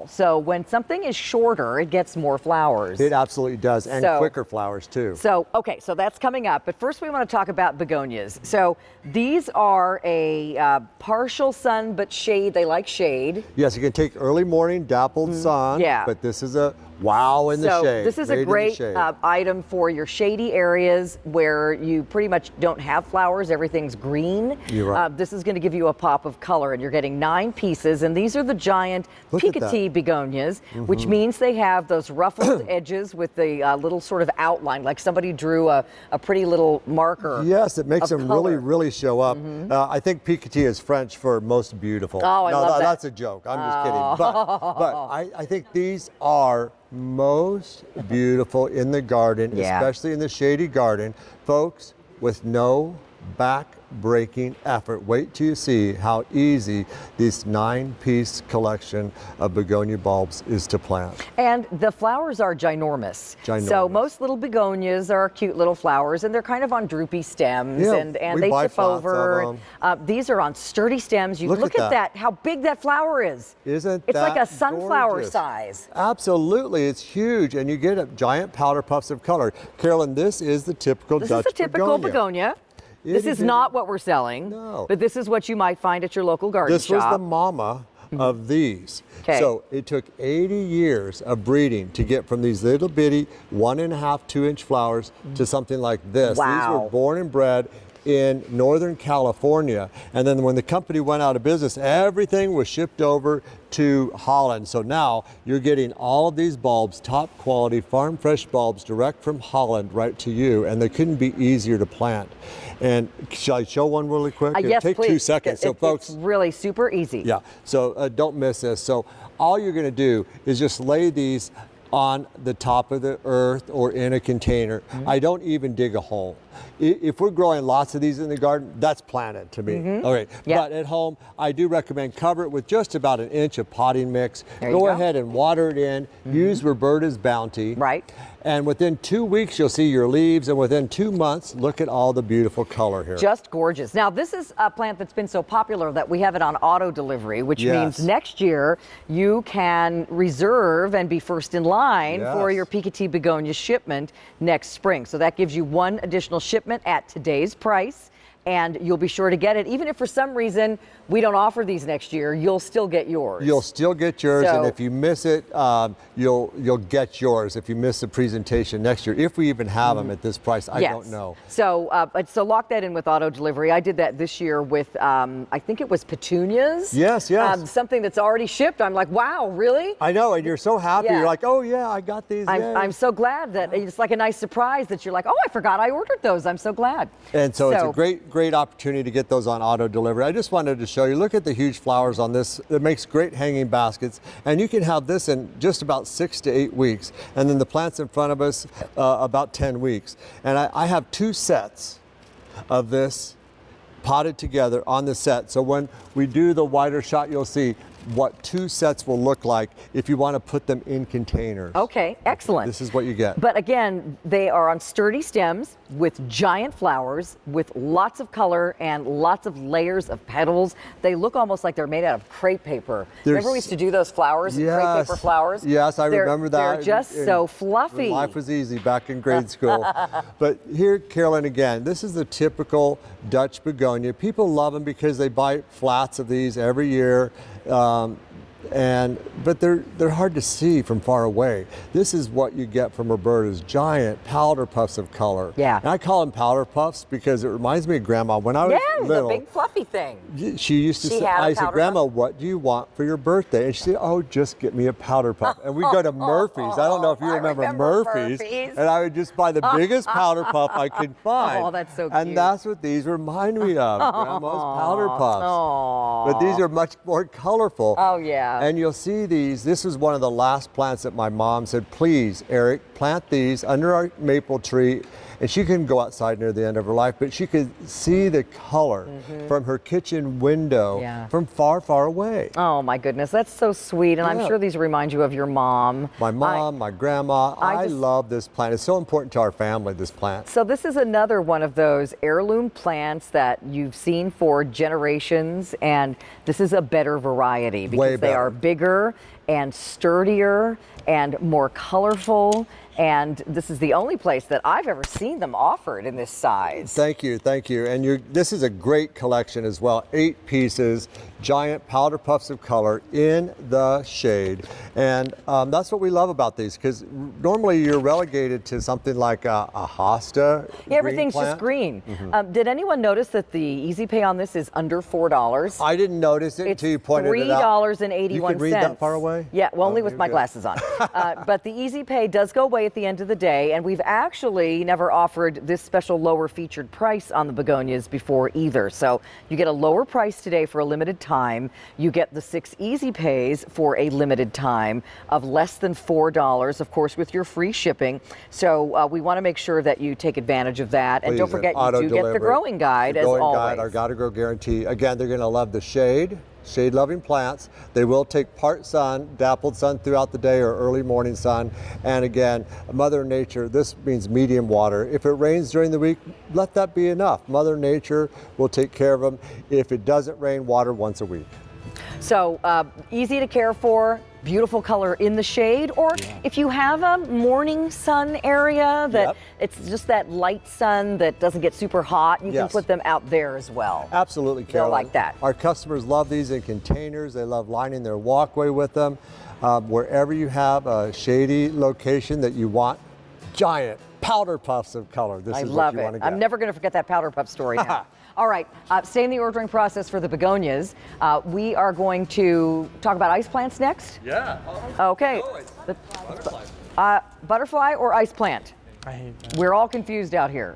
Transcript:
tall. So when something is shorter, it gets more flowers. It absolutely does, and quicker flowers too. So, okay, so that's coming up. But first we want to talk about begonias. So these are a partial sun, but shade. They like shade. Yes, you can take early morning dappled sun, but this is a wow in the shade. This is a great item for your shady areas where you pretty much don't have flowers. Everything's green. You're right. This is going to give you a pop of color, and you're getting 9 pieces. And these are the giant Picotee Begonias, which means they have those ruffled edges with the little sort of outline, like somebody drew a pretty little marker. Yes, it makes them really show up. I think Picotee is French for most beautiful. Oh, I love that. That's a joke. I'm just kidding. But I think these are most beautiful in the garden, especially in the shady garden. Folks, with no back-breaking effort. Wait till you see how easy this 9-piece collection of begonia bulbs is to plant. And the flowers are ginormous. So most little begonias are cute little flowers, and they're kind of on droopy stems, and they tip over. These are on sturdy stems. You look at that, how big that flower is. Isn't it's like a sunflower gorgeous? Size. Absolutely, it's huge, and you get giant powder puffs of color. Carolyn, this is the typical Dutch begonia. This is the typical begonia. This is not what we're selling, but this is what you might find at your local garden shop. This was the mama of these. So it took 80 years of breeding to get from these little bitty 1.5, 2-inch flowers to something like this. These were born and bred in Northern California, and then when the company went out of business, everything was shipped over to Holland. So now you're getting all of these bulbs, top quality farm fresh bulbs, direct from Holland right to you, and they couldn't be easier to plant. And shall I show one really quick? Yes, take please. 2 seconds. So folks, it's really super easy. Yeah, so don't miss this. So all you're going to do is just lay these on the top of the earth or in a container. I don't even dig a hole. If we're growing lots of these in the garden, that's planted to me. All right, but at home, I do recommend cover it with just about 1 inch of potting mix. Go ahead and water it in. Use Roberta's Bounty. And within 2 weeks, you'll see your leaves, and within 2 months, look at all the beautiful color here. Just gorgeous. Now, this is a plant that's been so popular that we have it on auto delivery, which means next year you can reserve and be first in line for your Picotee Begonia shipment next spring. So that gives you 1 additional shipment at today's price, and you'll be sure to get it. Even if for some reason we don't offer these next year, you'll still get yours. You'll still get yours, and if you miss it, you'll get yours if you miss the presentation next year. If we even have them at this price, I don't know. So lock that in with auto delivery. I did that this year with, I think it was petunias. Yes. Something that's already shipped. I'm like, wow, really? I know, and you're so happy. You're like, oh yeah, I got these. I'm so glad that it's like a nice surprise that you're like, oh, I forgot I ordered those. I'm so glad. And so it's a great opportunity to get those on auto delivery. I just wanted to show you, look at the huge flowers on this. It makes great hanging baskets, and you can have this in just about 6 to 8 weeks, and then the plants in front of us about 10 weeks. And I have 2 sets of this potted together on the set. So when we do the wider shot, you'll see what 2 sets will look like if you want to put them in containers. Okay, excellent. This is what you get. But again, they are on sturdy stems with giant flowers, with lots of color and lots of layers of petals. They look almost like they're made out of crepe paper. Remember we used to do those flowers, crepe paper flowers? Yes, I remember that. They're just so fluffy. Life was easy back in grade school. But here, Carolyn, again, this is the typical Dutch begonia. People love them because they buy flats of these every year. But they're hard to see from far away. This is what you get from Roberta's giant powder puffs of color. And I call them powder puffs because it reminds me of Grandma. When I was little, the big fluffy thing. She used to say, I said, Grandma, what do you want for your birthday? And she said, oh, just get me a powder puff. And we go to Murphy's. I don't know if you remember Murphy's. And I would just buy the biggest powder puff I could find. Oh, that's so cute. And that's what these remind me of, Grandma's powder puffs. But these are much more colorful. Oh, yeah. And you'll see these. This is one of the last plants that my mom said, please, Eric, plant these under our maple tree. And she couldn't go outside near the end of her life, but she could see the color from her kitchen window from far, far away. Oh my goodness, that's so sweet. And I'm sure these remind you of your mom. My mom, my grandma. I love this plant. It's so important to our family, this plant. So this is another one of those heirloom plants that you've seen for generations, and this is a better variety because they are bigger and sturdier and more colorful. And this is the only place that I've ever seen them offered in this size. Thank you, thank you. And this is a great collection as well. 8 pieces, giant powder puffs of color in the shade. And that's what we love about these, because normally you're relegated to something like a hosta. Yeah, everything's just green. Did anyone notice that the Easy Pay on this is under $4? I didn't notice it until you pointed it out. $3.81. You can read that far away? Yeah, well, only with my glasses on. But the Easy Pay does go away at the end of the day, and we've actually never offered this special lower featured price on the begonias before either. So you get a lower price today for a limited time. You get the 6 Easy Pays for a limited time of less than $4, of course, with your free shipping. So we want to make sure that you take advantage of that. And don't forget, you do get the growing guide, as always. Our Gotta Grow guarantee. Again, they're going to love the shade-loving plants. They will take part sun, dappled sun throughout the day or early morning sun. And again, Mother Nature, this means medium water. If it rains during the week, let that be enough. Mother Nature will take care of them. If it doesn't rain, water once a week. So easy to care for, beautiful color in the shade, or if you have a morning sun area that it's just that light sun that doesn't get super hot, you can put them out there as well. Absolutely, Carolyn. They'll like that. Our customers love these in containers. They love lining their walkway with them. Wherever you have a shady location that you want giant powder puffs of color, this is what you want to get. I'm never going to forget that powder puff story now. All right, stay in the ordering process for the begonias. We are going to talk about ice plants next. Yeah. Okay. Butterfly. Butterfly or ice plant? I hate that. We're all confused out here.